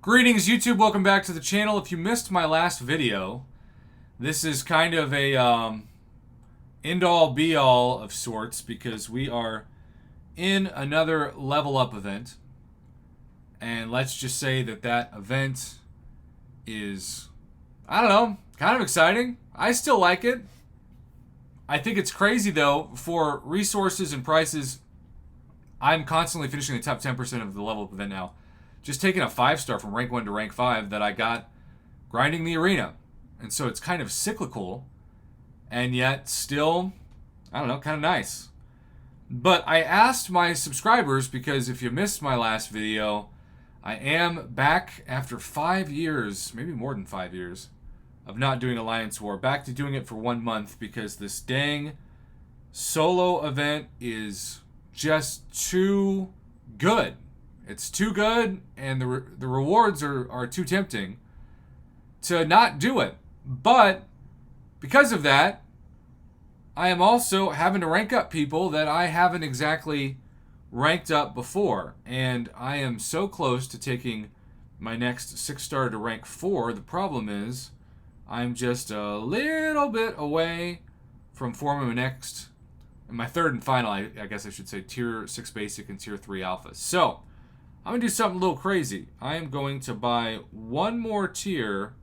Greetings YouTube, welcome back to the channel. If you missed my last video, this is kind of a end-all be-all of sorts because we are in another level up event. And let's just say that that event is, I don't know, kind of exciting. I still like it. I think it's crazy though, for resources and prices. I'm constantly finishing the top 10% of the level up event now. Just taking a 5-star from rank 1 to rank 5 that I got grinding the arena. And so it's kind of cyclical and yet still, I don't know, kind of nice. But I asked my subscribers, because if you missed my last video, I am back after 5 years, maybe more than 5 years, of not doing Alliance War. Back to doing it for 1 month because this dang solo event is just too good. It's too good, and the rewards are too tempting to not do it. But because of that, I am also having to rank up people that I haven't exactly ranked up before. And I am so close to taking my next 6-star to rank 4. The problem is I'm just a little bit away from forming my third and final, I guess I should say, tier 6 basic and tier 3 alpha. So I'm going to do something a little crazy. I am going to buy one more tier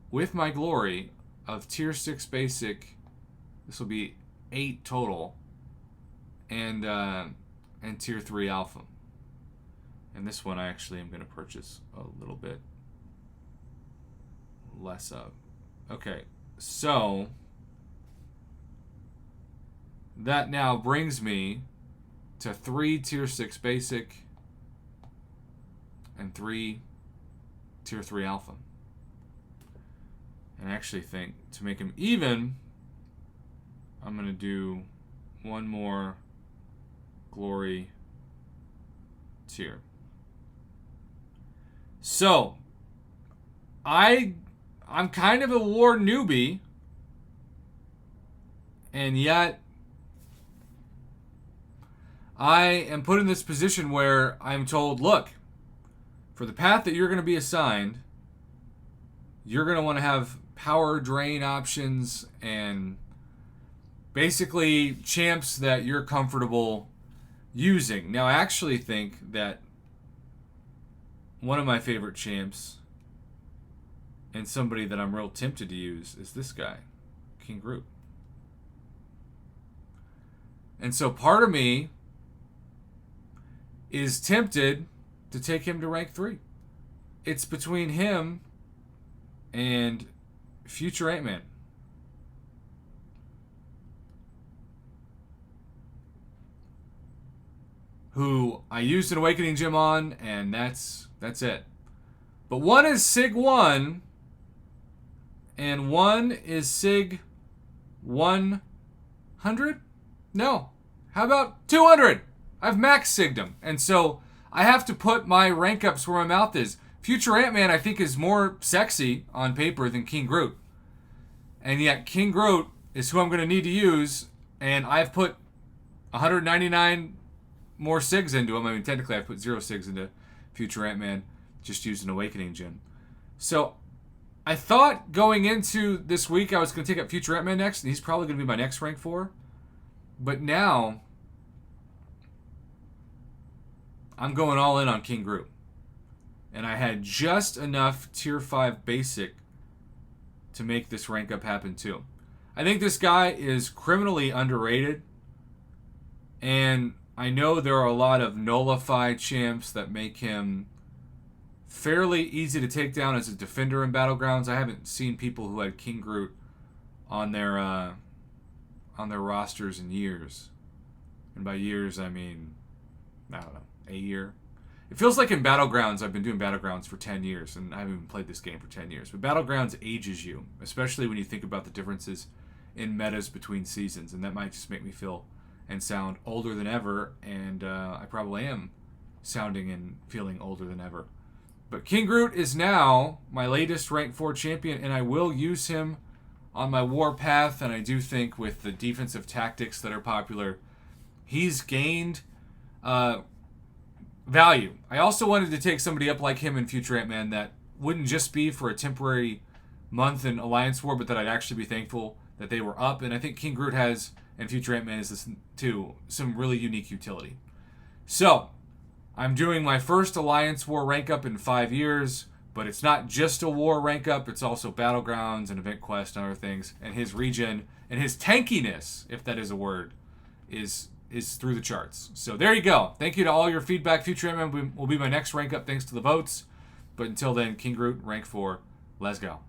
with my glory of tier 6 basic. This will be 8 total. And tier 3 alpha. And this one I actually am going to purchase a little bit less of. Okay, so that now brings me to 3 tier 6 basic and 3 tier 3 alpha. And I actually think to make them even, I'm going to do one more glory tier. So I'm kind of a war newbie, and yet I am put in this position where I'm told, look, for the path that you're going to be assigned, you're going to want to have power drain options and basically champs that you're comfortable using. Now, I actually think that one of my favorite champs and somebody that I'm real tempted to use is this guy, King Groot. And so part of me is tempted to take him to rank 3. It's between him and future Ant-Man. Who I used an Awakening Gem on, and that's it. But one is Sig 1, and one is Sig 100? No. How about 200? I've max sigged him. And so I have to put my rank ups where my mouth is. Future Ant-Man, I think, is more sexy on paper than King Groot. And yet King Groot is who I'm going to need to use, and I've put 199 more SIGs into him. I mean, technically I've put 0 SIGs into Future Ant-Man, just used an Awakening Gem. So I thought going into this week I was going to take up Future Ant-Man next, and he's probably going to be my next rank 4. But now I'm going all in on King Groot. And I had just enough tier 5 basic to make this rank up happen too. I think this guy is criminally underrated. And I know there are a lot of nullified champs that make him fairly easy to take down as a defender in Battlegrounds. I haven't seen people who had King Groot on their rosters in years. And by years, I mean, I don't know, a year. It feels like in Battlegrounds, I've been doing Battlegrounds for 10 years, and I haven't even played this game for 10 years. But Battlegrounds ages you, especially when you think about the differences in metas between seasons, and that might just make me feel and sound older than ever, and I probably am sounding and feeling older than ever. But King Groot is now my latest rank 4 champion, and I will use him on my war path, and I do think with the defensive tactics that are popular, he's gained value. I also wanted to take somebody up like him in Future Ant-Man that wouldn't just be for a temporary month in Alliance War, but that I'd actually be thankful that they were up. And I think King Groot has, and Future Ant-Man is this too, some really unique utility. So, I'm doing my first Alliance War rank up in 5 years, but it's not just a war rank up, it's also Battlegrounds and Event Quest and other things. And his regen and his tankiness, if that is a word, is through the charts. So there you go. Thank you to all your feedback. Future Ant-Man will be my next rank up thanks to the votes. But until then, King Groot, rank 4. Let's go.